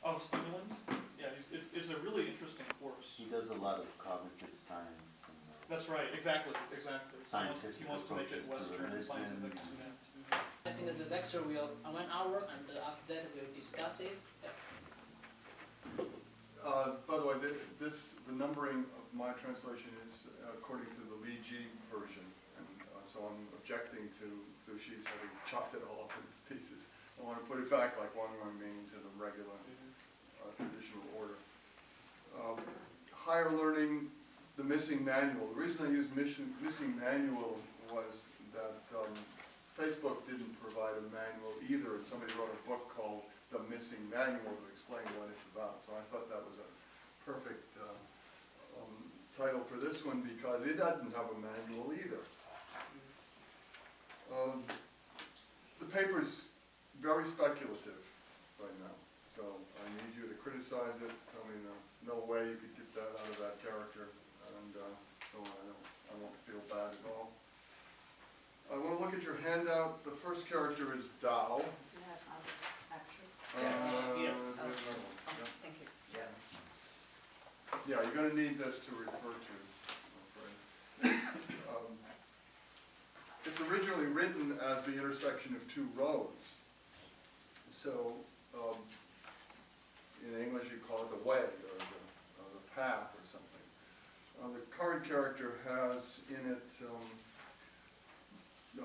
Oh, stimulant? Yeah, it's a really interesting course. He does a lot of cognitive science and That's right, exactly. scientific He wants to make it approaches to Western religion. scientific. Yeah. I think that the lecture will, 1 hour, and after that we'll discuss it. By the way, the numbering of my translation is according to the Li Ji version, and so I'm objecting to Zhu Xi's having chopped it all up into pieces. I want to put it back like one meaning to the regular traditional order. Higher learning, the missing manual. The reason I used missing manual was that Facebook didn't provide a manual either, and somebody wrote a book called The Missing Manual to explain what it's about. So I thought that was a perfect title for this one because it doesn't have a manual either. The paper's very speculative right now, so I need you to criticize it, tell me no way you could get that out of that character, and so I won't feel bad at all. I want to look at your handout. The first character is Dao. You have other actions? Here. Thank you. Yeah, you're going to need this to refer to, I'm afraid. It's originally written as the intersection of two roads. So, in English you call it the way, or the path, or something. The current character has in it the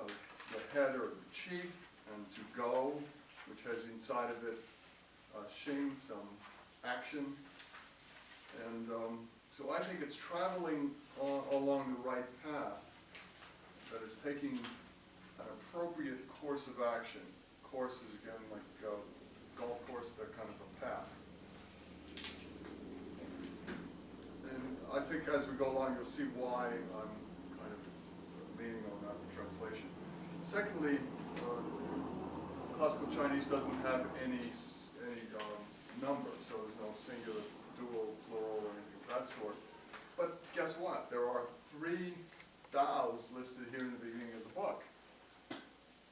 head or the chief, and to go, which has inside of it Xing, some action. And so I think it's traveling along the right path, that it's taking an appropriate course of action. Course is, again, like golf course, they're kind of a path. And I think as we go along, you'll see why I'm kind of leaning on that translation. Secondly, classical Chinese doesn't have any number, so there's no singular, dual, plural, or anything of that sort. But guess what? There are 3 Daos listed here in the beginning of the book.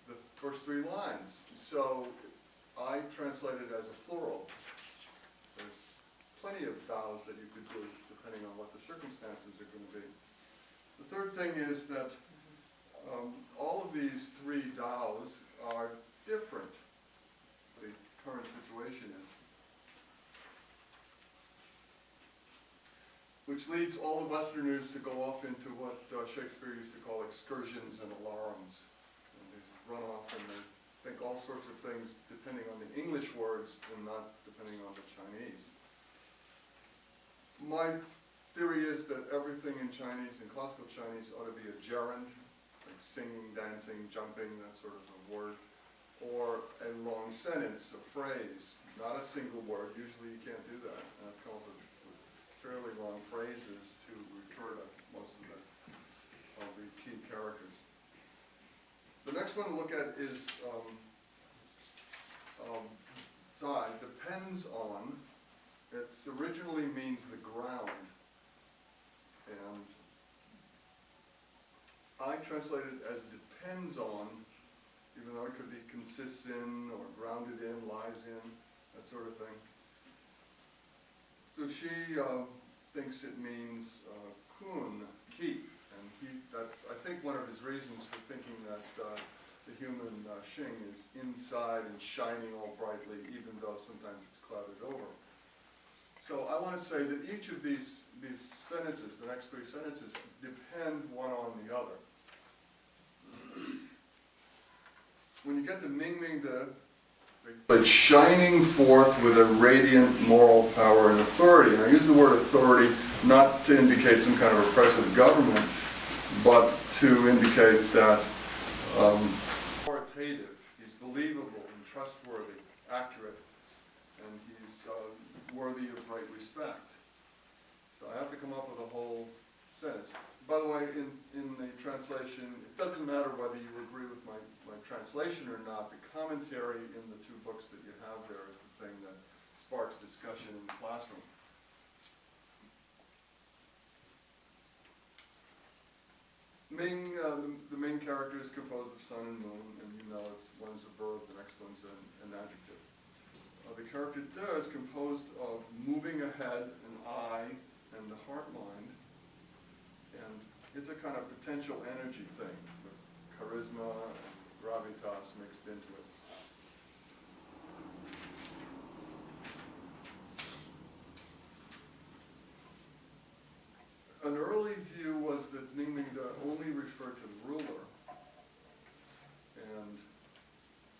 The first 3 lines. So I translate it as a plural. There's plenty of Daos that you could do depending on what the circumstances are going to be. The third thing is that all of these 3 Daos are different. The current situation is. Which leads all the Westerners to go off into what Shakespeare used to call excursions and alarms. And they run off and they think all sorts of things depending on the English words and not depending on the Chinese. My theory is that everything in Chinese, in classical Chinese, ought to be a gerund, like singing, dancing, jumping, that sort of a word, or a long sentence, a phrase, not a single word. Usually you can't do that. And I've come up with fairly long phrases to refer to most of the key characters. The next one to look at is Zai, depends on. It originally means the ground, and I translate it as depends on, even though it could be consists in, or grounded in, lies in, that sort of thing. So she thinks it means kun, keep, and that's, I think, one of his reasons for thinking that the human Xing is inside and shining all brightly, even though sometimes it's clouded over. So I want to say that each of these sentences, the next 3 sentences, depend one on the other. When you get to Ming Ming De, but shining forth with a radiant moral power and authority. And I use the word authority not to indicate some kind of oppressive government, but to indicate that authoritative, he's believable and trustworthy, accurate, and he's worthy of great respect. So I have to come up with a whole sentence. By the way, in the translation, it doesn't matter whether you agree with my translation or not. The commentary in the 2 books that you have there is the thing that sparks discussion in the classroom. Ming, the main character is composed of sun and moon, and you know one's a verb, the next one's an adjective. The character Da is composed of moving ahead, an eye, and the heart-mind. And it's a kind of potential energy thing with charisma and gravitas mixed into it. An early view was that Ningming Da only referred to the ruler, and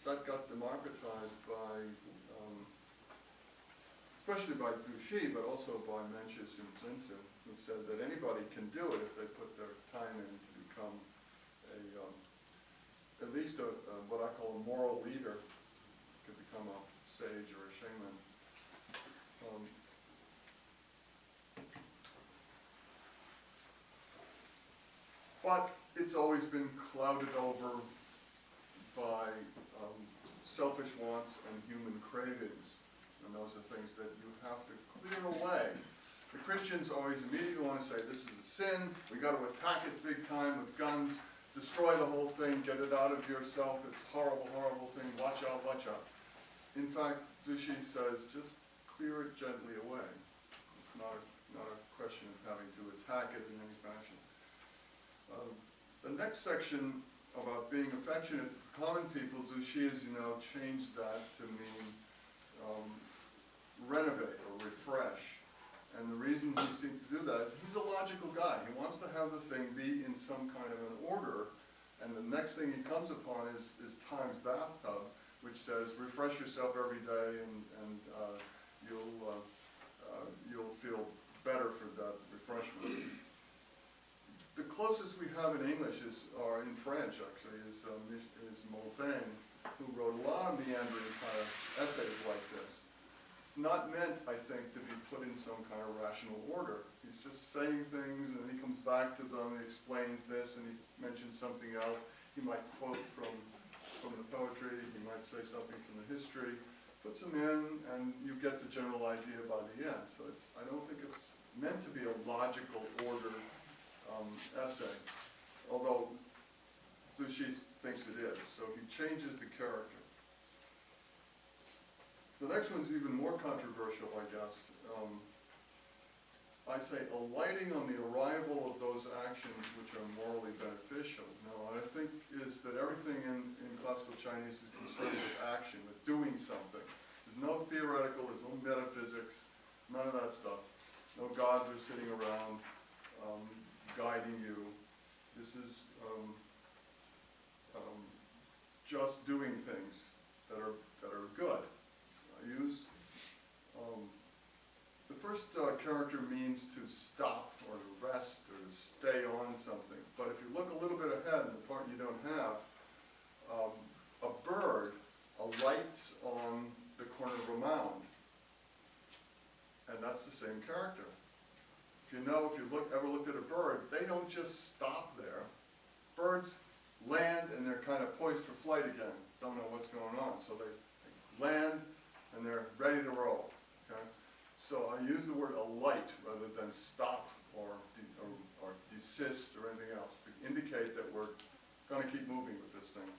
that got democratized by, especially by Zeng-zi, but also by Mencius and Zeng-zi, who said that anybody can do it if they put their time in to become at least what I call a moral leader, could become a sage or a shaman. But it's always been clouded over by selfish wants and human cravings. And those are things that you have to clear away. The Christians always immediately want to say, this is a sin, we got to attack it big time with guns, destroy the whole thing, get it out of yourself, it's a horrible, horrible thing, watch out, watch out. In fact, Zeng-zi says, just clear it gently away. It's not a question of having to attack it in any fashion. The next section about being affectionate to common people, Zeng-zi, as you know, changed that to mean renovate or refresh. And the reason he seems to do that is he's a logical guy. He wants to have the thing be in some kind of an order, and the next thing he comes upon is Time's bathtub, which says refresh yourself every day and you'll feel better for that refreshment. The closest we have in English are in French, actually, is Montaigne, who wrote a lot of meandering kind of essays like this. It's not meant, I think, to be put in some kind of rational order. He's just saying things, and then he comes back to them, and he explains this, and he mentions something else. He might quote from the poetry, he might say something from the history, puts them in, and you get the general idea by the end. So I don't think it's meant to be a logical order essay, although Zeng-zi thinks it is. So he changes the character. The next one's even more controversial, I guess. I say alighting on the arrival of those actions which are morally beneficial. Now, what I think is that everything in classical Chinese is concerned with action, with doing something. There's no theoretical, there's no metaphysics, none of that stuff. No gods are sitting around guiding you. This is just doing things that are good. I use the first character means to stop or to rest or to stay on something. But if you look a little bit ahead in the part you don't have, a bird alights on the corner of a mound, and that's the same character. If you ever looked at a bird, they don't just stop there. Birds land and they're kind of poised for flight again. Don't know what's going on. So they land and they're ready to roll. Okay? So I use the word alight rather than stop or desist or anything else to indicate that we're going to keep moving with this thing.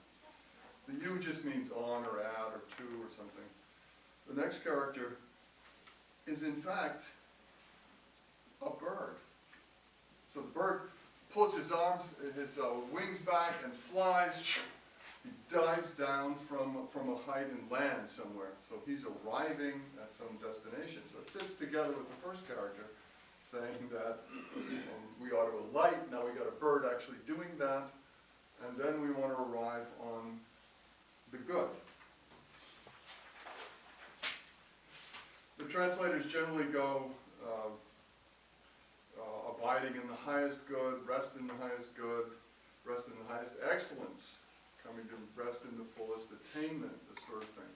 The U just means on or at or to or something. The next character is in fact a bird. So the bird pulls his wings back and flies. He dives down from a height and lands somewhere. So he's arriving at some destination. So it fits together with the first character, saying that we ought to alight. Now we got a bird actually doing that. And then we want to arrive on the good. The translators generally go abiding in the highest good, rest in the highest good, rest in the highest excellence, coming to rest in the fullest attainment, this sort of thing.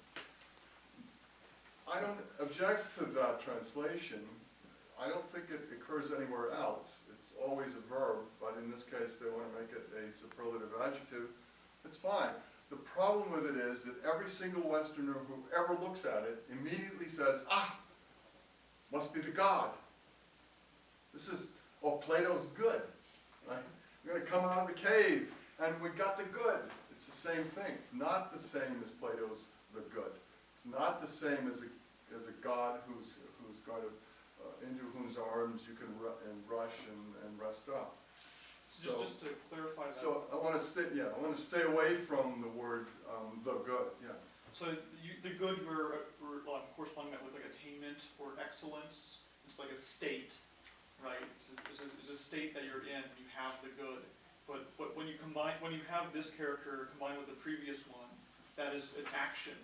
I don't object to that translation. I don't think it occurs anywhere else. It's always a verb, but in this case they want to make it a superlative adjective. It's fine. The problem with it is that every single Westerner who ever looks at it immediately says, must be the God. Plato's good. Right? We're going to come out of the cave, and we got the good. It's the same thing. It's not the same as Plato's the good. It's not the same as is a god who's going to, into whose arms you can rush and rest up. So, Just to clarify that. so I want to stay away from the word the good. Yeah. So the good we're corresponding that with like attainment or excellence. It's like a state, right? It's a state that you're in. You have the good. But when you have this character combined with the previous one, that is an action.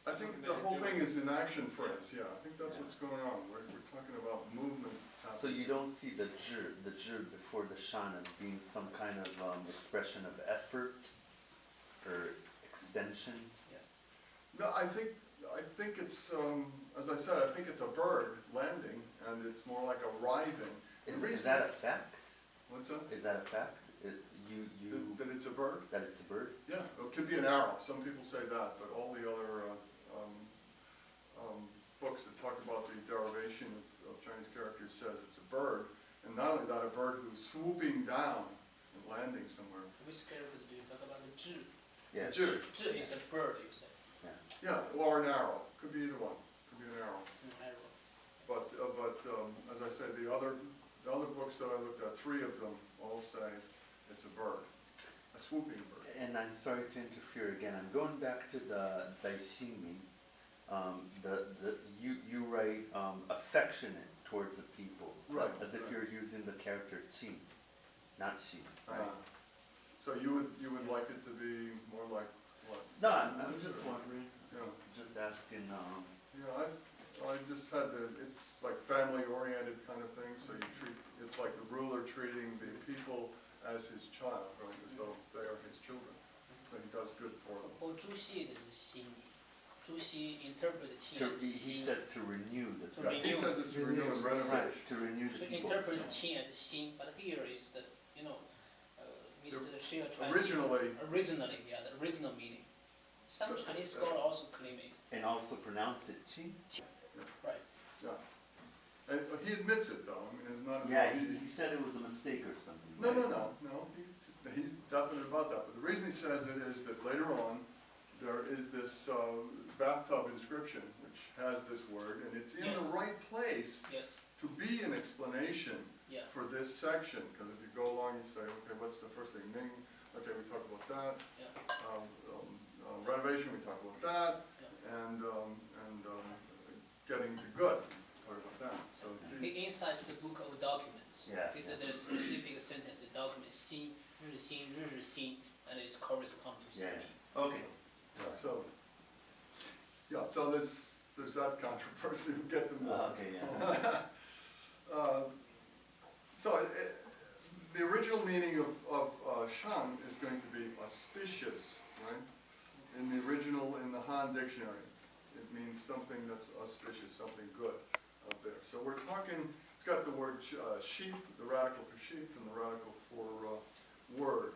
I think Something the that whole you're thing doing. is an action phrase. Yeah, I think that's Yeah. what's going on. We're talking about movement. So you don't see the zhi before the shan as being some kind of expression of effort or extension? Yes. No, I think it's, as I said, I think it's a bird landing, and it's more like arriving. The Is reason- that a fact? What's that? Is that a fact? That it's a bird? That it's a bird? Yeah, it could be an arrow. Some people say that, but all the other books that talk about the derivation of Chinese characters says it's a bird. And not only that, a bird who's swooping down and landing somewhere. Which character do you talk about? The zhi. Yeah. Zhi. Zhi is a bird, you say. Yeah, or an arrow. Could be either one. Could be an arrow. An arrow. But as I said, the other books that I looked at, 3 of them all say it's a bird, a swooping bird. And I'm sorry to interfere again. I'm going back to the Zai-xi. You write affectionate towards the people, Right, as if right. you're using the character qi, not xi, right? So you would like it to be more like what? No, I'm just wondering, Yeah, just asking. yeah. I just had it's like family-oriented kind of thing. So it's like the ruler treating the people as his child, right? As though they are his children. So he does good for them. 或朱熹的是心理，朱熹 interpret 气 To, as he 心， says to renew the To Yeah, he renew. says it's renew and renovate. right, to renew so the people. interpret 气 as 心， but here is the Mr. Schiller tries Originally, originally, yeah, the original meaning. Some The- Chinese scholars also claim it. And also pronounce it qi. Right. yeah. And he admits it though. I mean, it's not. As Yeah, though he said it was a mistake or something. No, right? no. He's definite about that. But the reason he says it is that later on, there is this bathtub inscription which has this word, and it's in the Yes. right place Yes. to be an explanation Yeah. for this section. Because if you go along, you say, okay, what's the first thing? Ming. Okay, we talk about that. Yeah. Renovation, we talk about that. Yeah. And getting to good, talk about that. So these, Inside the book of documents. Yeah. This is the specific sentence. The document 心日心日心 and it's correspond to Yeah. 心。 Okay. so there's that controversy. We'll get to more. Okay, yeah. The original meaning of shan is going to be auspicious, right? In the original, in the Han dictionary, it means something that's auspicious, something good out there. So we're talking, it's got the word sheep, the radical for sheep, and the radical for word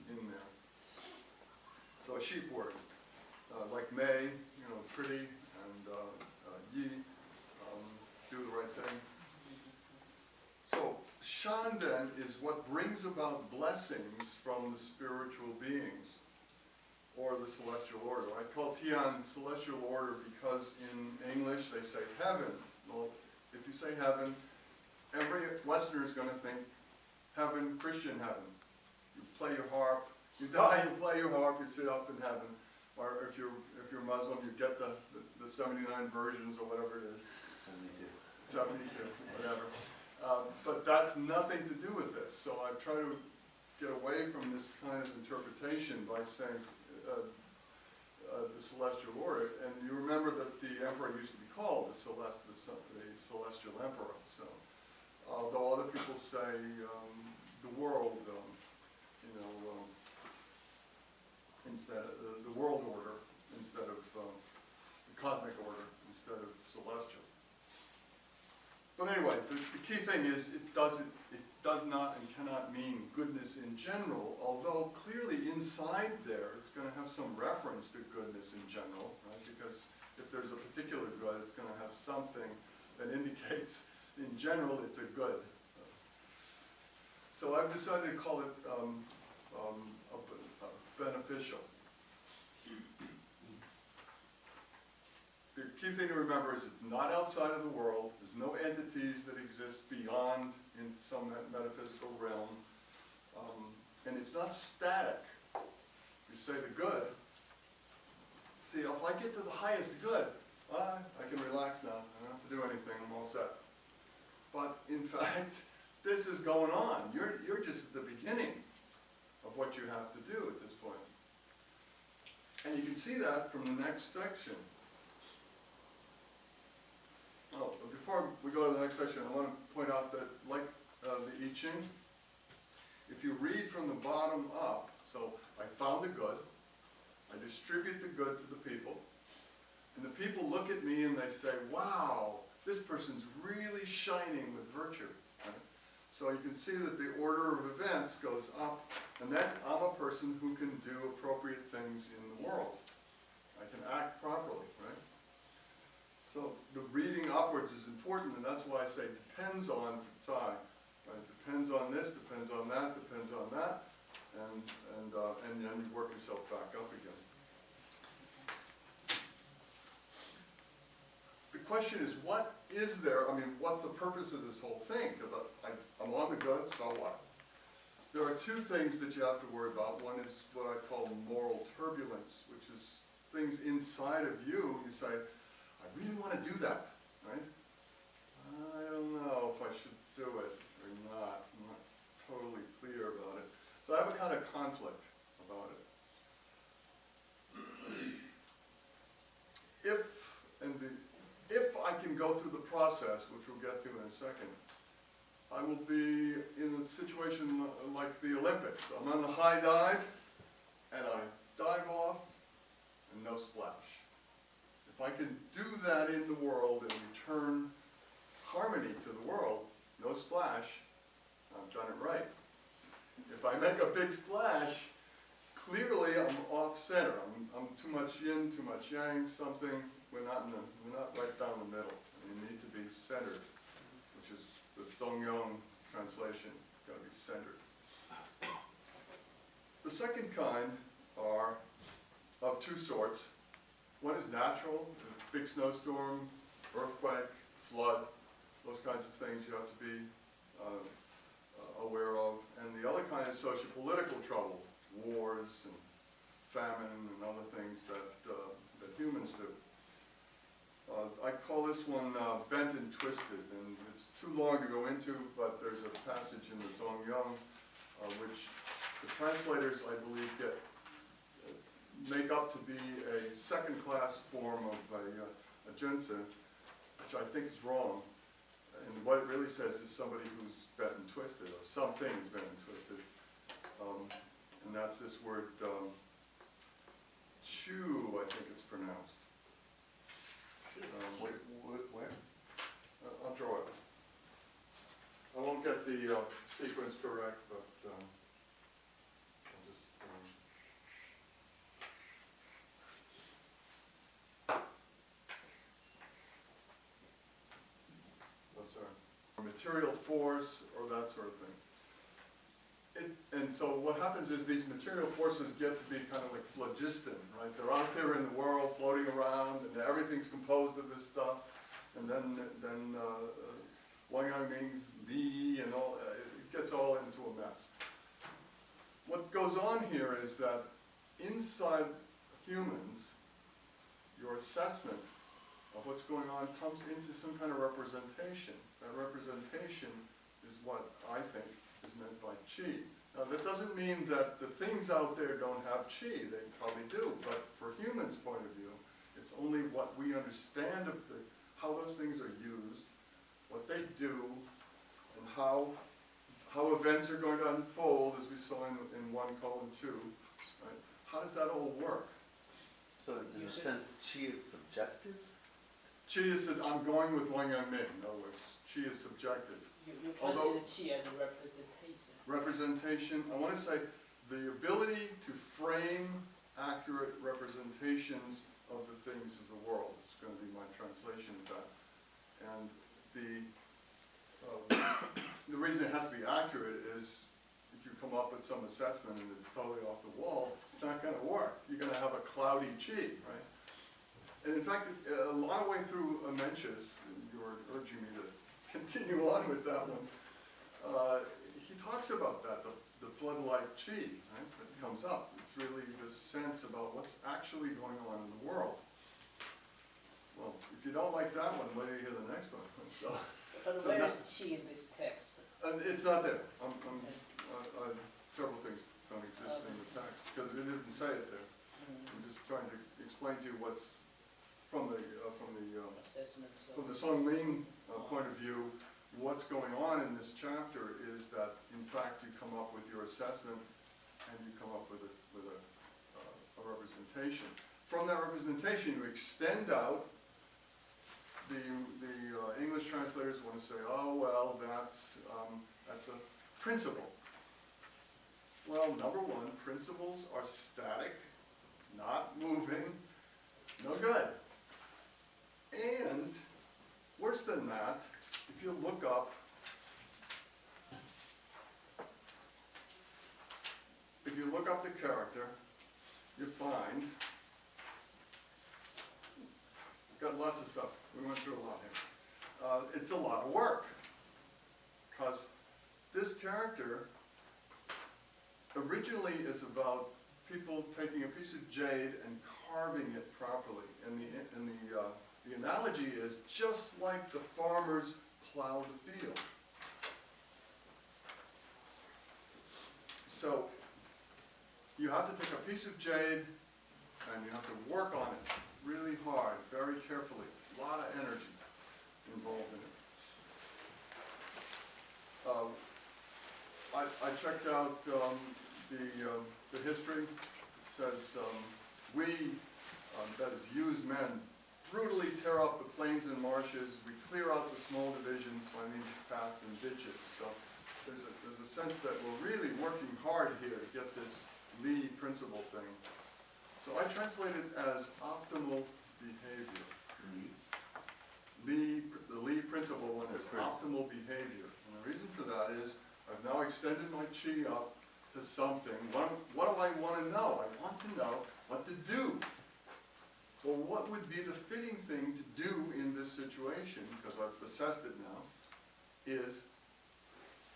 in there. So a sheep word, like may, pretty, and yi, do the right thing. So shan then is what brings about blessings from the spiritual beings or the celestial order. I call Tian celestial order because in English they say heaven. Well, if you say heaven, every Westerner is going to think heaven, Christian heaven. You play your harp, you die, you play your harp, you sit up in heaven. Or if you're Muslim, you get the 79 versions or whatever it is. 72, whatever. But that's nothing to do with this. So I try to get away from this kind of interpretation by saying the celestial order. And you remember that the emperor used to be called the celestial emperor. So, although other people say the world, instead of the world order instead of the cosmic order instead of celestial. But anyway, the key thing is it does not and cannot mean goodness in general, although clearly inside there it's going to have some reference to goodness in general, right? Because if there's a particular good, it's going to have something that indicates in general it's a good. So I've decided to call it beneficial. key thing to remember is it's not outside of the world. There's no entities that exist beyond in some metaphysical realm. And it's not static. You say the good. See, if I get to the highest good, I can relax now. I don't have to do anything. I'm all set. But in fact, this is going on. You're just at the beginning of what you have to do at this point. And you can see that from the next section. Oh, but before we go to the next section, I want to point out that, like the I Ching, if you read from the bottom up, so I found the good, I distribute the good to the people, and the people look at me and they say, wow, this person's really shining with virtue. Right? So you can see that the order of events goes up, and then I'm a person who can do appropriate things in the world. I can act properly, right? So the reading upwards is important, and that's why I say depends on side. Right? Depends on this, depends on that, depends on that, and then you work yourself back up again. The question is, what is there? I mean, what's the purpose of this whole thing? Because I'm on the good, so what? There are two things that you have to worry about. One is what I call moral turbulence, which is things inside of you. You say, I really want to do that, right? I don't know if I should do it or not. I'm not totally clear about it. So I have a kind of conflict about it. If I can go through the process, which we'll get to in a second, I will be in a situation like the Olympics. I'm on the high dive, and I dive off, and no splash. If I can do that in the world and return harmony to the world, no splash, I've done it right. If I make a big splash, clearly I'm off center. I'm too much yin, too much yang, something. We're not right down the middle. You need to be centered, which is the Zeng-zi translation. Got to be centered. The second kind are of two sorts. One is natural, a big snowstorm, earthquake, flood, those kinds of things you have to be aware of. And the other kind is socio-political trouble, wars and famine and other things that humans do. I call this one bent and twisted, and it's too long to go into, but there's a passage in the Zeng-zi which the translators, I believe, make up to be a second-class form of a Zeng-zi, which I think is wrong. And what it really says is somebody who's bent and twisted, or something is bent and twisted. And that's this word, chew, I think it's pronounced. Where? I'll draw it. I won't get the sequence correct, but I'll just... material force or that sort of thing. And so what happens is these material forces get to be kind of like phlogiston, right? They're out there in the world floating around, and everything's composed of this stuff. And then Wang means Li, and all, it gets all into a mess. What goes on here is that inside humans, your assessment of what's going on comes into some kind of representation. That representation is what I think is meant by qi. Now that doesn't mean that the things out there don't have qi, they probably do, but for humans' point of view, it's only what we understand of how those things are used, what they do, and how events are going to unfold, as we saw in 1:2, right? How does that all work? So in a sense, qi is subjective? Qi is, I'm going with Wang Yang. In other words, qi is subjective. You Although- translate qi as a representation. Representation, I want to say the ability to frame accurate representations of the things of the world is going to be my translation of that. And the reason it has to be accurate is if you come up with some assessment and it's totally off the wall, it's not going to work. You're going to have a cloudy qi, right? And in fact, a lot of way through Mencius, you were urging me to continue on with that one, he talks about that, the flood-like chi, right, that comes up. It's really this sense about what's actually going on in the world. Well, if you don't like that one, wait till you hear the next one. So, But So where that- is chi in this text? it's not there. Several things don't exist in the text, because it doesn't say it there. I'm just trying to explain to you what's from the Assessment. from the Song Ling point of view. What's going on in this chapter is that, in fact, you come up with your assessment and you come up with a representation. From that representation, you extend out. The English translators want to say, oh, well, that's a principle. Well, number one, principles are static, not moving, no good. And worse than that, if you look up, the character, you find, got lots of stuff. We went through a lot here. It's a lot of work, because this character originally is about people taking a piece of jade and carving it properly. And the analogy is just like the farmers plow the field. So you have to take a piece of jade and you have to work on it really hard, very carefully. A lot of energy involved in it. I checked out the history. It says that is used men, brutally tear up the plains and marshes. We clear out the small divisions by means of paths and ditches. So there's a sense that we're really working hard here to get this Li principle thing. So I translate it as optimal behavior. The Li principle one is optimal behavior. And the reason for that is I've now extended my chi up to something. What do I want to know? I want to know what to do. Well, what would be the fitting thing to do in this situation, because I've assessed it now, is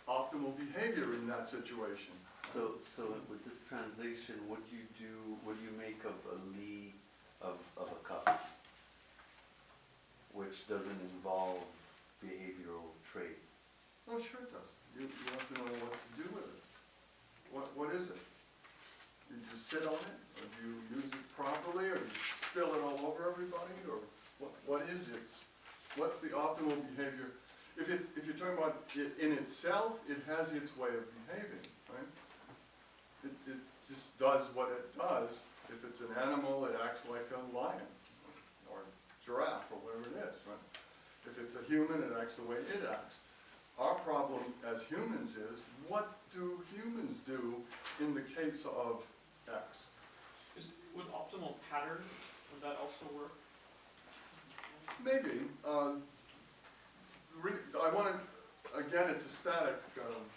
optimal behavior in that situation. So with this translation, what do you make of a Li of a cup, which doesn't involve behavioral traits? Oh, sure it does. You have to know what to do with it. What is it? Do you just sit on it, or do you use it properly, or do you spill it all over everybody, or what is it? What's the optimal behavior? If you're talking about it in itself, it has its way of behaving, right? It just does what it does. If it's an animal, it acts like a lion, or giraffe, or whatever it is, right? If it's a human, it acts the way it acts. Our problem as humans is, what do humans do in the case of X? Would optimal pattern, would that also work? Maybe. I want to, again, it's a static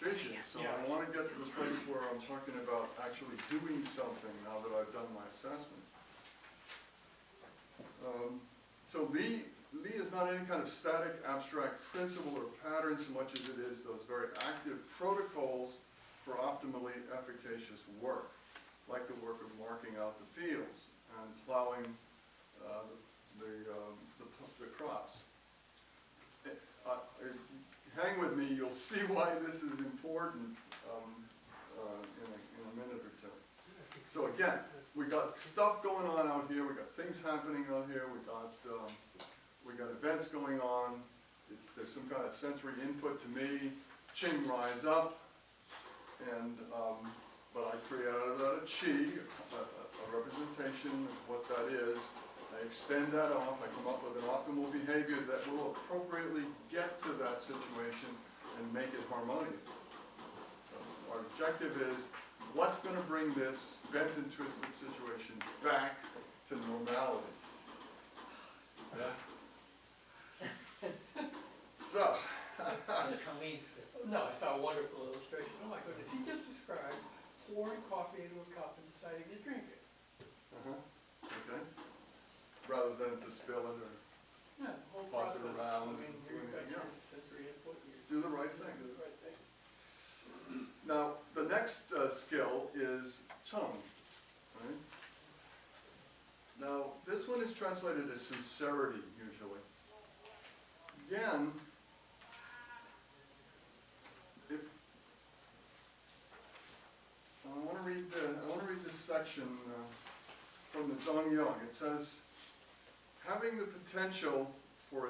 vision, so Yeah. I want to get to the place where I'm talking about actually doing something now that I've done my assessment. So Li is not any kind of static, abstract principle or pattern so much as it is those very active protocols for optimally efficacious work, like the work of marking out the fields and plowing the crops. Hang with me, you'll see why this is important in a minute or two. So again, we got stuff going on out here, we got things happening out here, we got events going on, there's some kind of sensory input to me, Ching rise up, and but I create out of that a chi, a representation of what that is. I extend that off, I come up with an optimal behavior that will appropriately get to that situation and make it harmonious. So our objective is, what's going to bring this bent and twisted situation back to normality? Yeah? So, No, I saw a wonderful illustration. Oh my goodness, he just described pouring coffee into a cup and deciding to drink it. okay. Rather than to spill it or Yeah, the whole Toss it process. around, I mean, do you've got anything your else. sensory input, you do the right thing. do the right thing. Now, the next skill is chung, right? Now, this one is translated as sincerity, usually. Again, if, I want to read this section from the Zeng-zi. It says, having the potential for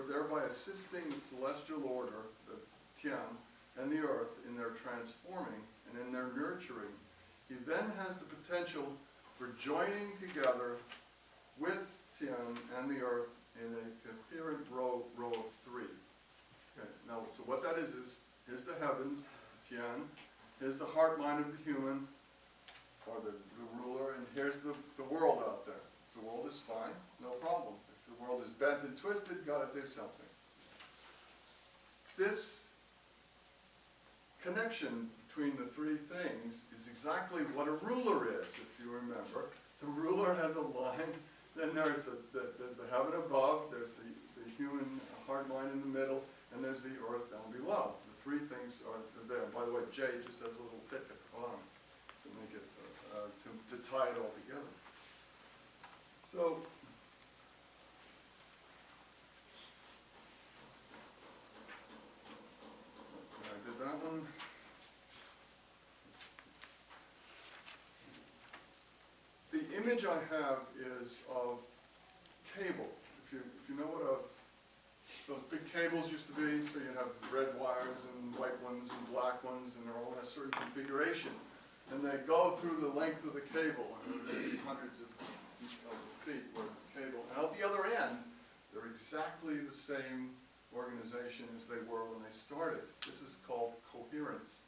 thereby assisting the celestial order, the Tian, and the earth in their transforming and in their nurturing, he then has the potential for joining together with Tian and the earth in a coherent row of three. Okay, now, so what that is here's the heavens, Tian, here's the heart mind of the human, or the ruler, and here's the world out there. If the world is fine, no problem. If the world is bent and twisted, gotta do something. This connection between the three things is exactly what a ruler is, if you remember. The ruler has a line, then there's the heaven above, there's the human heart mind in the middle, and there's the earth down below. The three things are there. By the way, J just has a little tick at the bottom to make it, to tie it all together. So, I did that one. The image I have is of cable. If you know what those big cables used to be, so you have red wires and white ones and black ones, and they're all in a certain configuration. And they go through the length of the cable, and there's hundreds of feet worth of cable. And out the other end, they're exactly the same organization as they were when they started. This is called coherence.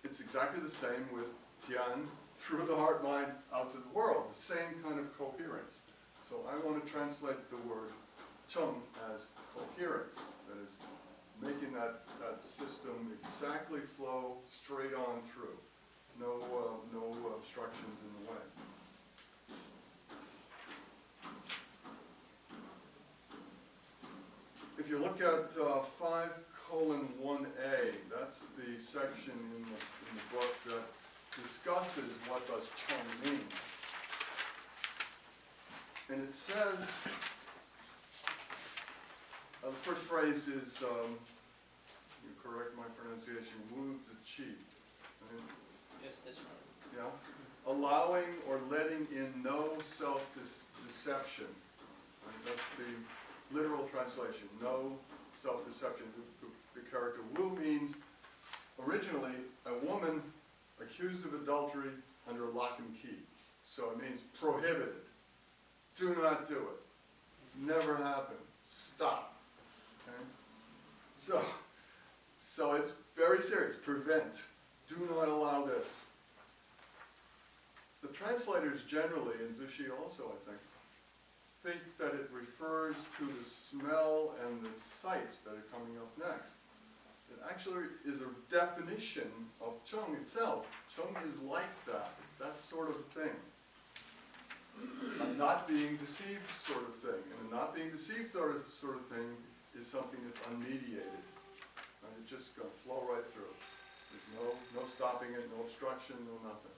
It's exactly the same with Tian through the heart mind out to the world, the same kind of coherence. So I want to translate the word chung as coherence, that is, making that system exactly flow straight on through. No obstructions in the way. If you look at 5:1a, that's the section in the book that discusses what does chung mean. And it says, the first phrase is, you correct my pronunciation, wu zi qi. Yes, that's right. Yeah, allowing or letting in no self-deception. That's the literal translation, no self-deception. The character wu means, originally, a woman accused of adultery under lock and key. So it means prohibited. Do not do it. Never happen. Stop. Okay? So it's very serious. Prevent. Do not allow this. The translators generally, and Zeng-zi also, I think that it refers to the smell and the sights that are coming up next. It actually is a definition of chung itself. Chung is like that. It's that sort of thing. A not being deceived sort of thing. And a not being deceived sort of thing is something that's unmediated. And it's just going to flow right through. There's no stopping it, no obstruction, no nothing.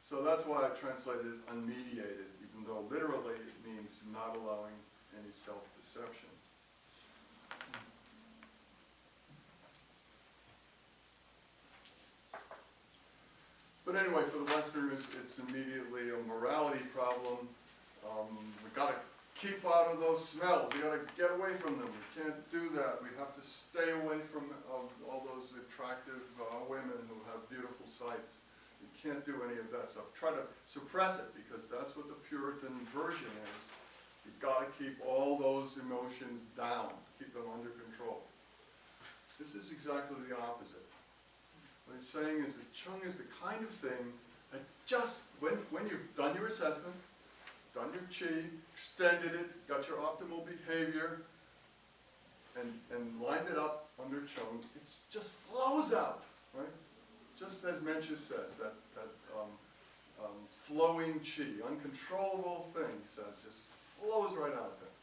So that's why I translated it unmediated, even though literally it means not allowing any self-deception. But anyway, for the Westerners, it's immediately a morality problem. We got to keep out of those smells. We got to get away from them. We can't do that. We have to stay away from all those attractive women who have beautiful sights. You can't do any of that stuff. Try to suppress it, because that's what the Puritan version is. You've got to keep all those emotions down, keep them under control. This is exactly the opposite. What he's saying is that chung is the kind of thing that just, when you've done your assessment, done your chi, extended it, got your optimal behavior, and lined it up under chung, it just flows out, right? Just as Mencius says, that flowing chi, uncontrollable thing, he says, just flows right out there.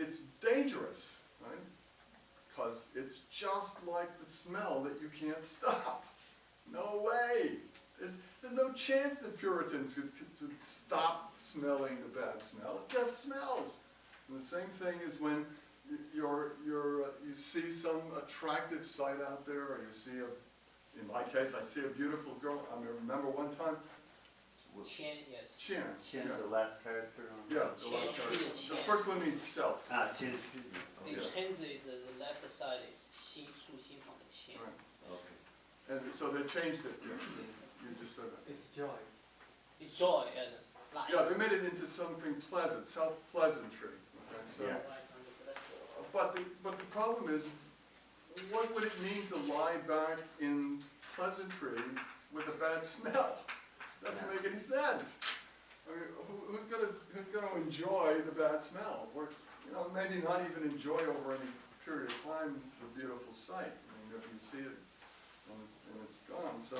It's dangerous, right? Because it's just like the smell that you can't stop. No way. There's no chance that Puritans could stop smelling the bad smell. It just smells. And the same thing is when you see some attractive sight out there, or you see in my case, I see a beautiful girl. I remember one time, Qian, yes. Qian. Qian, Yeah, the last character on yeah, the... the last Qian, character. Qian. The first one means self. Ah, Qian Shu. The Okay. Zeng-zi is the left side is 心, 竖心旁的 qian. Right. Okay. And so they changed it. Yeah, so you just said that. It's joy. It's joy as light. Yeah, they made it into something pleasant, self-pleasantry. Okay, so. Yeah. But the problem is, what would it mean to lie back in pleasantry with a bad smell? Doesn't make any sense. I mean, who's gonna enjoy the bad smell? Or, maybe not even enjoy over any period of time the beautiful sight. I mean, if you see it and it's gone. So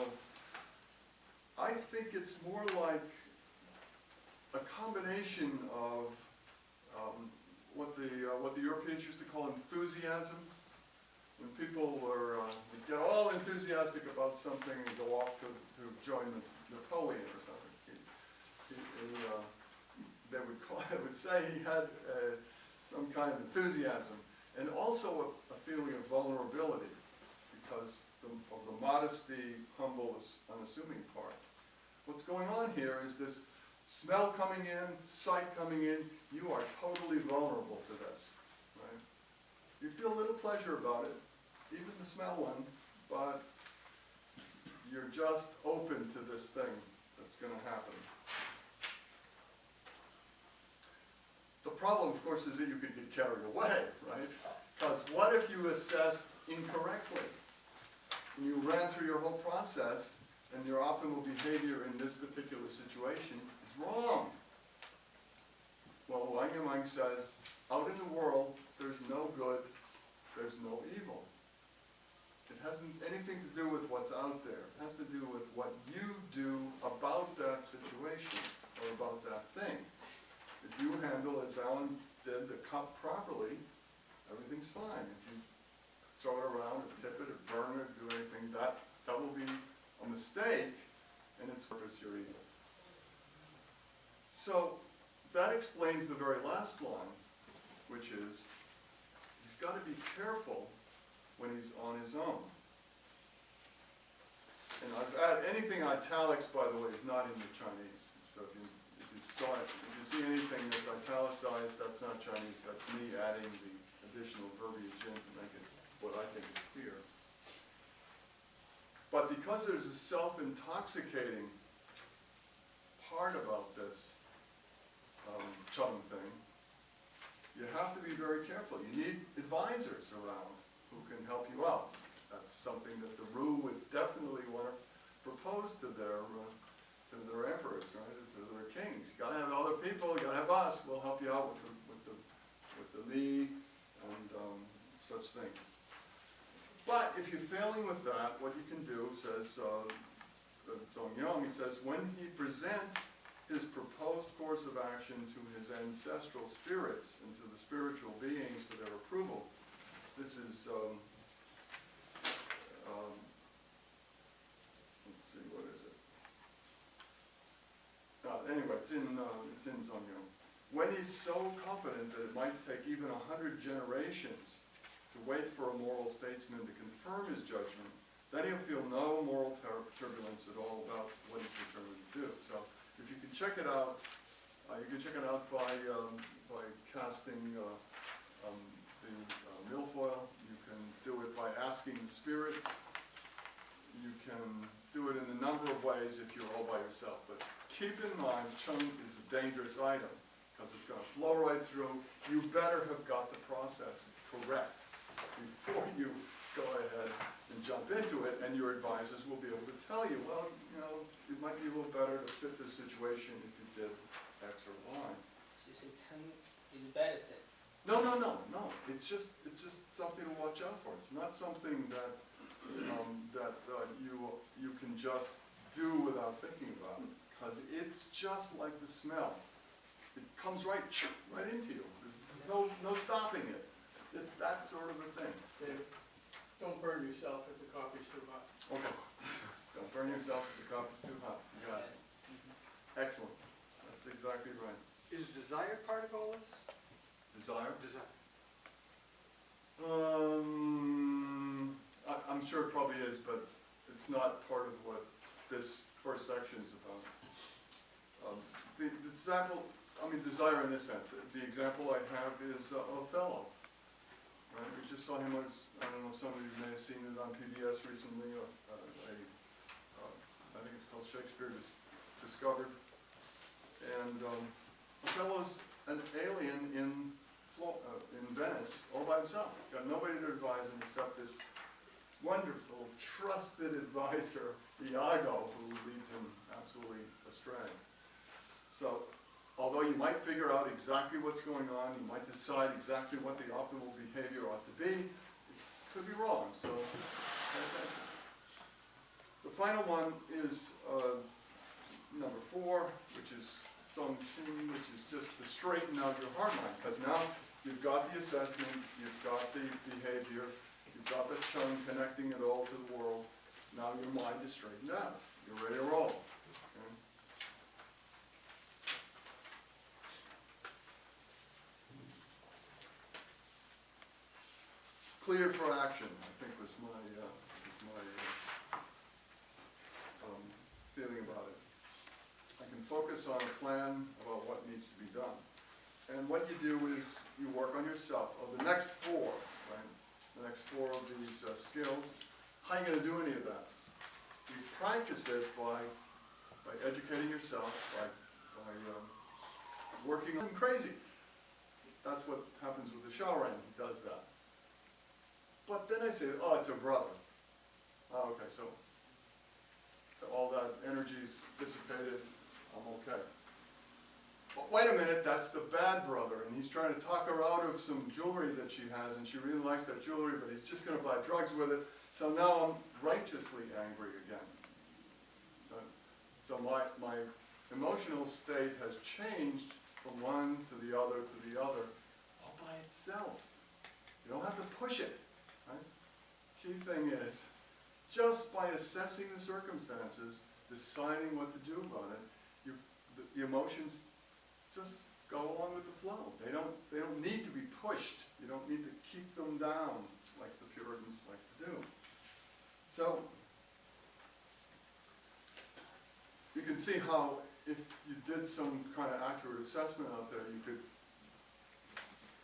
I think it's more like a combination of what the Europeans used to call enthusiasm. When people get all enthusiastic about something and go off to join Napoleon or something, they would say he had some kind of enthusiasm, and also a feeling of vulnerability because of the modesty, humble, unassuming part. What's going on here is this smell coming in, sight coming in. You are totally vulnerable to this, right? You feel a little pleasure about it, even the smell one, but you're just open to this thing that's going to happen. The problem, of course, is that you could get carried away, right? Because what if you assessed incorrectly? And you ran through your whole process, and your optimal behavior in this particular situation is wrong. Well, Wang Yimeng says, out in the world, there's no good, there's no evil. It hasn't anything to do with what's out there. It has to do with what you do about that situation or about that thing. If you handle, as Alan did, the cup properly, everything's fine. If you throw it around or tip it or burn it or do anything, that will be a mistake, and it's purpose your evil. So that explains the very last line, which is he's got to be careful when he's on his own. And anything italics, by the way, is not in the Chinese. So if you see anything that's italicized, that's not Chinese. That's me adding the additional verbiage in to make it what I think is clear. But because there's a self-intoxicating part about this chum thing, you have to be very careful. You need advisors around who can help you out. That's something that the Ru would definitely want to propose to their emperors, right? To their kings. You got to have other people. You got to have us. We'll help you out with the Li and such things. But if you're failing with that, what you can do, says Zeng-zi, he says, when he presents his proposed course of action to his ancestral spirits and to the spiritual beings for their approval, this is, let's see, what is it? Anyway, it's in Zeng-zi. When he's so confident that it might take even 100 generations to wait for a moral statesman to confirm his judgment, then he'll feel no moral turbulence at all about what he's determined to do. So if you can check it out, you can check it out by casting the milfoil. You can do it by asking the spirits. You can do it in a number of ways if you're all by yourself. But keep in mind, chung is a dangerous item because it's going to flow right through. You better have got the process correct before you go ahead and jump into it, and your advisors will be able to tell you, well, it might be a little better to fit this situation if you did X or Y. So you say Cheng is bad thing. No. It's just something to watch out for. It's not something that you can just do without thinking about it, because it's just like the smell. It comes right into you. There's no stopping it. It's that sort of a thing. Dave, don't burn yourself if the coffee's too hot. Okay. Don't burn yourself if the coffee's too hot. You got it. Excellent. That's exactly right. Is desire part of all this? Desire? Desire. I'm sure it probably is, but it's not part of what this first section is about. The example, desire in this sense, the example I have is Othello. Right? We just saw him as, I don't know if some of you may have seen it on PBS recently, I think it's called Shakespeare Discovered. And Othello's an alien in Venice, all by himself. Got nobody to advise him except this wonderful, trusted advisor, Iago, who leads him absolutely astray. So, although you might figure out exactly what's going on, you might decide exactly what the optimal behavior ought to be, it could be wrong, so pay attention. The final one is number 4, which is Zeng-zi, which is just to straighten out your heart mind, because now you've got the assessment, you've got the behavior, you've got the chung connecting it all to the world. Now your mind is straightened out. You're ready to roll. Okay? Clear for action, I think was my feeling about it. I can focus on a plan about what needs to be done. And what you do is you work on yourself. Of the next 4, right? The next 4 of these skills, how are you going to do any of that? You practice it by educating yourself, by working on crazy. That's what happens with the Shaoran. He does that. But then I say, oh, it's a brother. Oh, okay, so all that energy's dissipated. I'm okay. But wait a minute, that's the bad brother, and he's trying to talk her out of some jewelry that she has, and she really likes that jewelry, but he's just going to buy drugs with it. So now I'm righteously angry again. So my emotional state has changed from one to the other, all by itself. You don't have to push it. Right? Key thing is, just by assessing the circumstances, deciding what to do about it, the emotions just go along with the flow. They don't need to be pushed. You don't need to keep them down like the Puritans like to do. So you can see how if you did some kind of accurate assessment out there, you could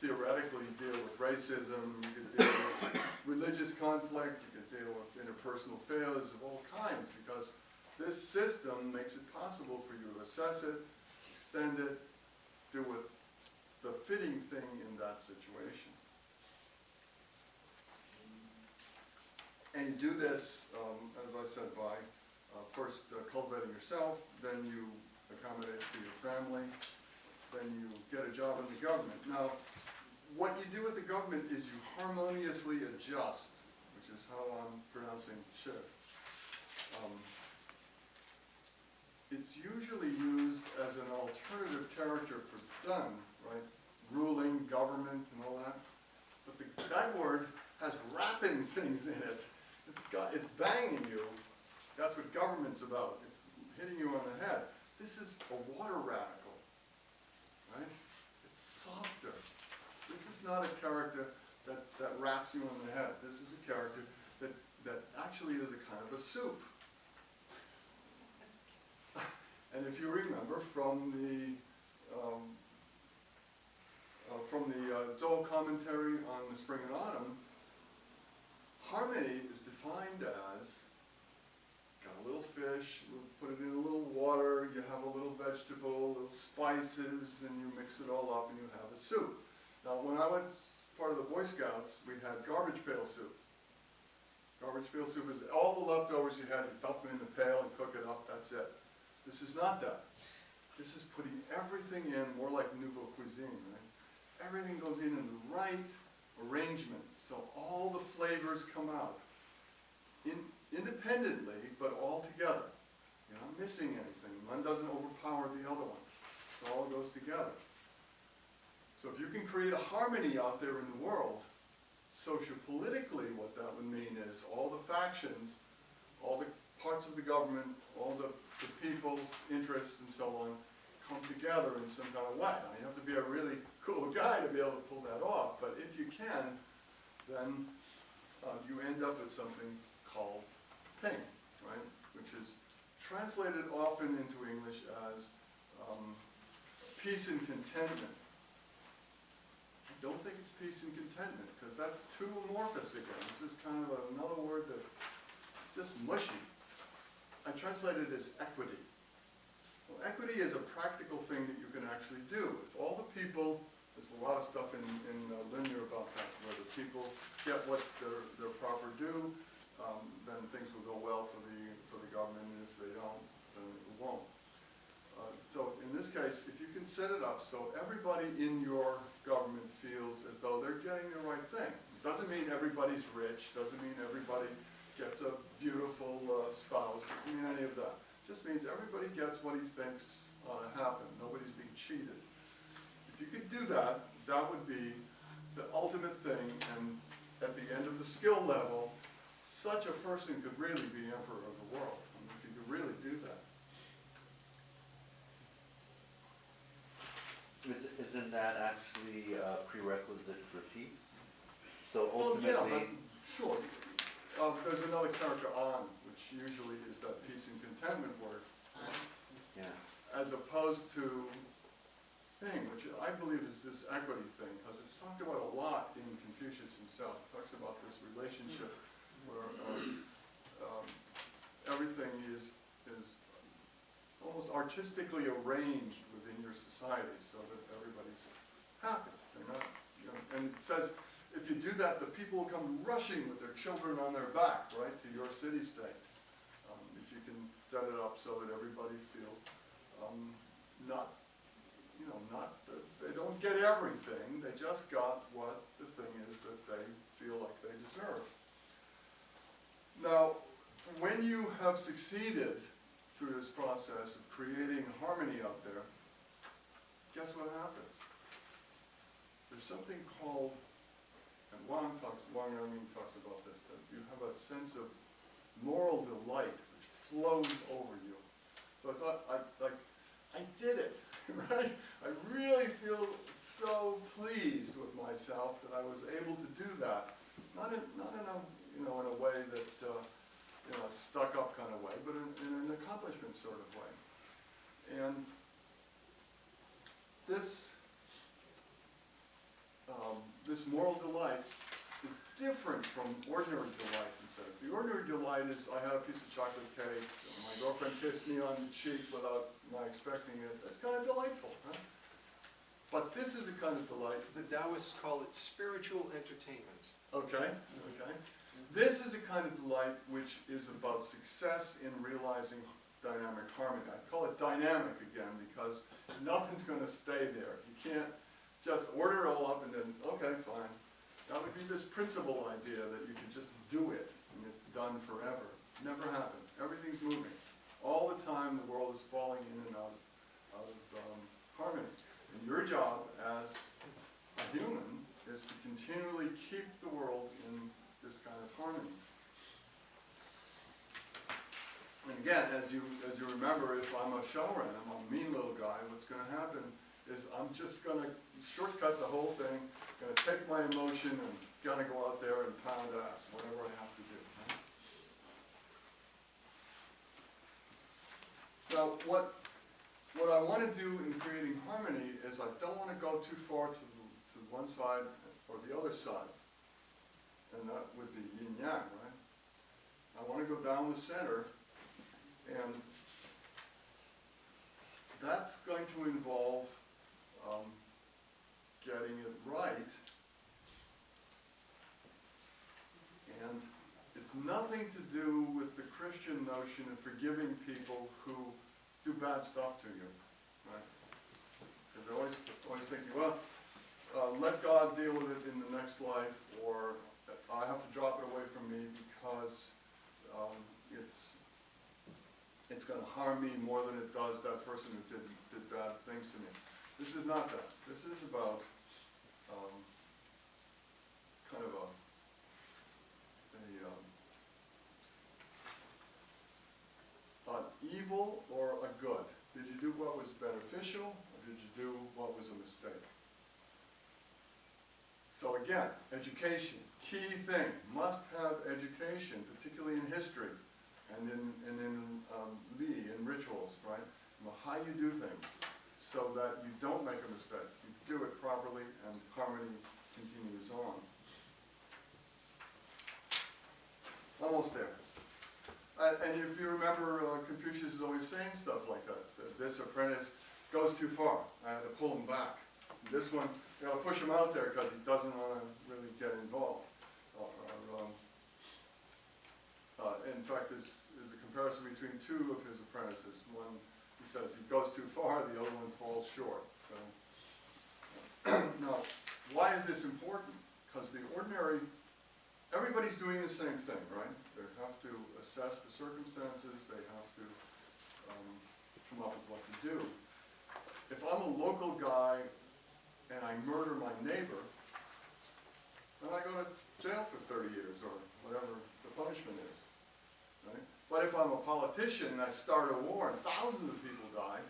theoretically deal with racism, you could deal with religious conflict, you could deal with interpersonal failures of all kinds, because this system makes it possible for you to assess it, extend it, do with the fitting thing in that situation. And you do this, as I said, by first cultivating yourself, then you accommodate to your family, then you get a job in the government. Now, what you do with the government is you harmoniously adjust, which is how I'm pronouncing Schiller. It's usually used as an alternative character for Zeng, right? Ruling, government, and all that. But that word has wrapping things in it. It's banging you. That's what government's about. It's hitting you on the head. This is a water radical, right? It's softer. This is not a character that wraps you on the head. This is a character that actually is a kind of a soup. And if you remember from the Da-xue commentary on the spring and autumn, harmony is defined as got a little fish, you put it in a little water, you have a little vegetable, little spices, and you mix it all up and you have a soup. Now, when I was part of the Boy Scouts, we had garbage pail soup. Garbage pail soup is all the leftovers you had, you dump them in the pail and cook it up, that's it. This is not that. This is putting everything in, more like nouveau cuisine, right? Everything goes in the right arrangement, so all the flavors come out. Independently, but all together. You're not missing anything. One doesn't overpower the other one. So it all goes together. So if you can create a harmony out there in the world, sociopolitically what that would mean is all the factions, all the parts of the government, all the people's interests and so on, come together in some kind of way. Now, you have to be a really cool guy to be able to pull that off, but if you can, then you end up with something called ping, right? Which is translated often into English as peace and contentment. I don't think it's peace and contentment, because that's too amorphous again. This is kind of another word that's just mushy. I translate it as equity. Well, equity is a practical thing that you can actually do. If all the people, there's a lot of stuff in Linear about that, where the people get what's their proper due, then things will go well for the government, and if they don't, then it won't. So in this case, if you can set it up so everybody in your government feels as though they're getting the right thing. It doesn't mean everybody's rich, doesn't mean everybody gets a beautiful spouse, doesn't mean any of that. Just means everybody gets what he thinks ought to happen. Nobody's being cheated. If you could do that, that would be the ultimate thing, and at the end of the skill level, such a person could really be emperor of the world. I mean, if you could really do that. Isn't that actually a prerequisite for peace? So Well, yeah, ultimately, sure. There's another character on, which usually is that peace and contentment word, yeah, as opposed to thing, which I believe is this equity thing, because it's talked about a lot in Confucius himself. He talks about this relationship where everything is almost artistically arranged within your society so that everybody's happy. They're not, and it says, if you do that, the people will come rushing with their children on their back, right, to your city-state. If you can set it up so that everybody feels they don't get everything, they just got what the thing is that they feel like they deserve. Now, when you have succeeded through this process of creating harmony out there, guess what happens? There's something called, and Wang Yongming talks about this, that you have a sense of moral delight which flows over you. So it's like, I did it, right? I really feel so pleased with myself that I was able to do that. Not in a in a way that a stuck-up kind of way, but in an accomplishment sort of way. And this this moral delight is different from ordinary delight, he says. The ordinary delight is, I had a piece of chocolate cake, my girlfriend kissed me on the cheek without my expecting it. That's kind of delightful, huh? But this is a kind of delight. The Taoists call it spiritual entertainment. Okay, okay. This is a kind of delight which is about success in realizing dynamic harmony. I call it dynamic again because nothing's going to stay there. You can't just order it all up and then, okay, fine. That would be this principle idea that you can just do it and it's done forever. Never happened. Everything's moving. All the time the world is falling in and out of harmony. And your job as a human is to continually keep the world in this kind of harmony. And again, as you remember, if I'm a showman, I'm a mean little guy, what's going to happen is I'm just going to shortcut the whole thing, going to take my emotion and going to go out there and pound ass, whatever I have to do. Now, what I want to do in creating harmony is I don't want to go too far to one side or the other side. And that would be yin-yang, right? I want to go down the center, and that's going to involve getting it right. And it's nothing to do with the Christian notion of forgiving people who do bad stuff to you, right? Because they're always thinking, well, let God deal with it in the next life, or I have to drop it away from me because it's gonna harm me more than it does that person who did bad things to me. This is not that. This is about, kind of an evil or a good. Did you do what was beneficial, or did you do what was a mistake? So again, education, key thing, must have education, particularly in history and in rituals, right? How you do things so that you don't make a mistake. You do it properly and harmony continues on. Almost there. And if you remember, Confucius is always saying stuff like that. This apprentice goes too far. I had to pull him back. This one, you gotta push him out there because he doesn't want to really get involved. In fact, there's a comparison between two of his apprentices. One, he says he goes too far, the other one falls short. So, now, why is this important? Because the ordinary, everybody's doing the same thing, right? They have to assess the circumstances, they have to come up with what to do. If I'm a local guy and I murder my neighbor, then I go to jail for 30 years or whatever the punishment is, right? But if I'm a politician and I start a war and thousands of people die,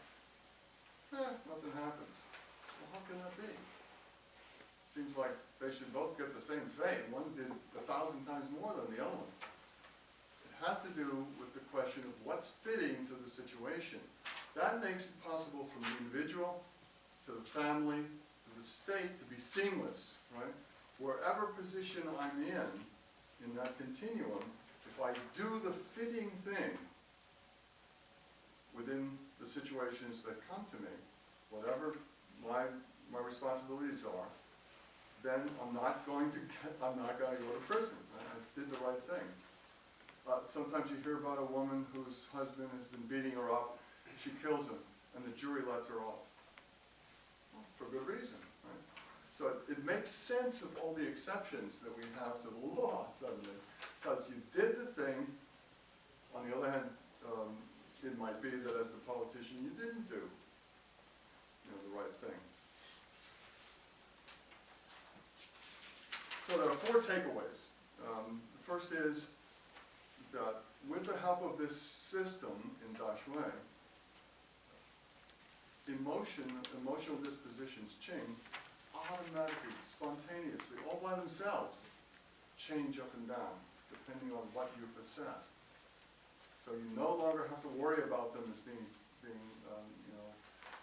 nothing happens. Well, how can that be? Seems like they should both get the same fate. One did 1,000 times more than the other one. It has to do with the question of what's fitting to the situation. That makes it possible for the individual, to the family, to the state to be seamless, right? Wherever position I'm in that continuum, if I do the fitting thing within the situations that come to me, whatever my responsibilities are, then I'm not going to go to prison. I did the right thing. Sometimes you hear about a woman whose husband has been beating her up, she kills him, and the jury lets her off. Well, for good reason, right? So it makes sense of all the exceptions that we have to the law suddenly, because you did the thing. On the other hand, it might be that as the politician you didn't do, the right thing. So there are 4 takeaways. The first is that with the help of this system in Da-xue, emotional dispositions change automatically, spontaneously, all by themselves, change up and down, depending on what you've assessed. So you no longer have to worry about them as being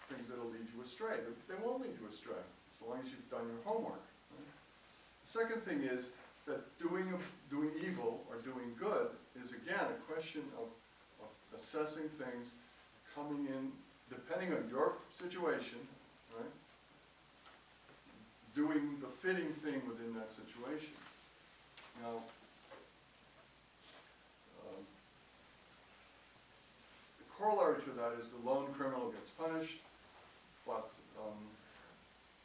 things that'll lead you astray. They won't lead you astray, as long as you've done your homework. Right? The second thing is that doing evil or doing good is, again, a question of assessing things, coming in, depending on your situation, right? Doing the fitting thing within that situation. Now, the corollary to that is the lone criminal gets punished, but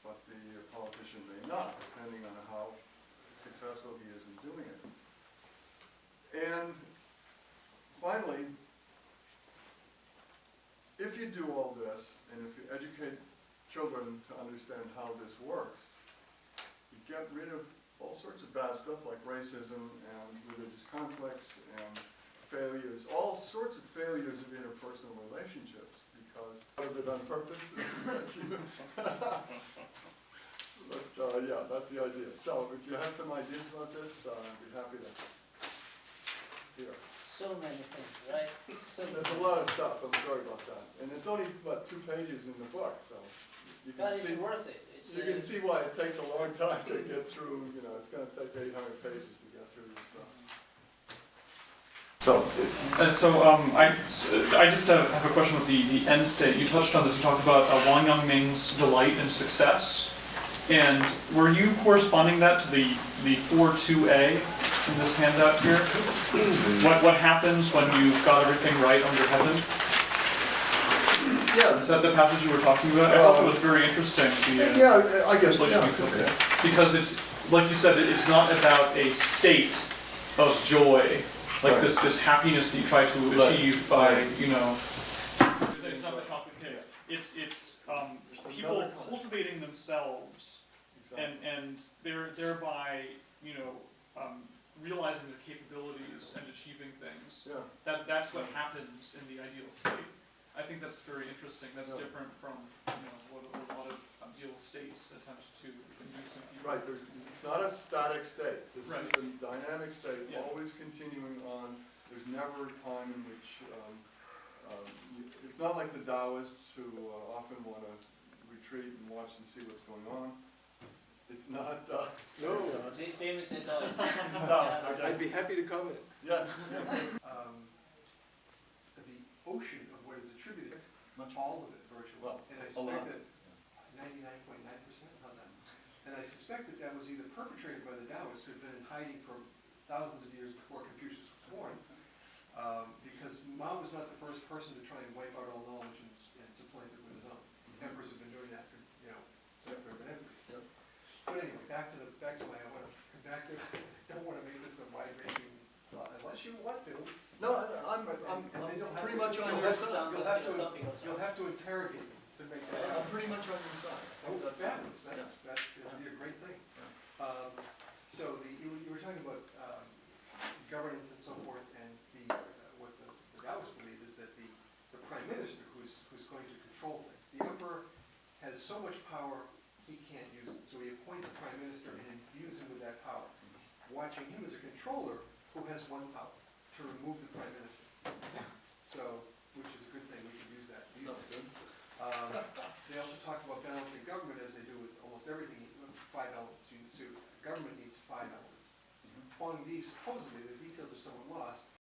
the politician may not, depending on how successful he is in doing it. And finally, if you do all this, and if you educate children to understand how this works, you get rid of all sorts of bad stuff like racism and religious conflicts and failures, all sorts of failures of interpersonal relationships, because part of it on purpose. But yeah, that's the idea. So if you have some ideas about this, I'd be happy to hear. So many things, right? So many There's a lot of stuff, I'm sorry about that. And it's only, 2 pages in the book, so you can But see. it's worth it. You can see why it takes a long time to get through, it's gonna take 800 pages to get through this stuff. I just have a question with the end state. You touched on this. You talked about Wang Yangming's delight and success. And were you corresponding that to the 4.2a in this handout here? What happens when you've got everything right under heaven? Yeah. Is that the passage you were talking about? I thought it was very interesting. Yeah, I guess, Because it's, like you said, it's not about a state of joy like Right. this happiness that you try to Right. achieve by, Right. you know, it's not the chocolate cake. It's people another kind. cultivating themselves and thereby, you know, realizing their capabilities and achieving things. Yeah, That's what happens in the ideal state. I think that's very interesting. That's Yeah. different from, you know, what a lot of ideal states attempt to induce in people. right, it's not a static state, this is Right. a dynamic state, Yeah. always continuing on. There's never a time in which, it's not like the Taoists who often want to retreat and watch and see what's going on. It's not, no. Jameson does. Okay. I'd be happy to comment. Yeah, The ocean of what is attributed, all of it virtually. Well, And I a lot. suspect that 99.9%, how's that? And I suspect that that was either perpetrated by the Taoists who had been in hiding for thousands of years before Confucius was born. Because Mao was not the first person to try and wipe out all knowledge and supplant it with his own. Emperors have been doing that for, you know, since there have been emperors. Yep. But anyway, back to my, I want to come back to, I don't want to make this a wide-ranging, unless you want to. no, I'm And then you'll have pretty to- much on you'll your have to- side. You'll have to interrogate them to make that I'm happen. pretty much on your side. Oh, That's fabulous, fine. that's, it'll be a great thing. So you were talking about governance and so forth, and what the Taoists believe is that the prime minister who's going to control things. The emperor has so much power, he can't use it, so he appoints a prime minister and imbues him with that power, watching him as a controller who has one power, to remove the prime minister. So, which is a good thing, we can use that. Sounds good. They also talk about balancing government as they do with almost everything, 5 elements. Government needs 5 elements. Huang Di supposedly,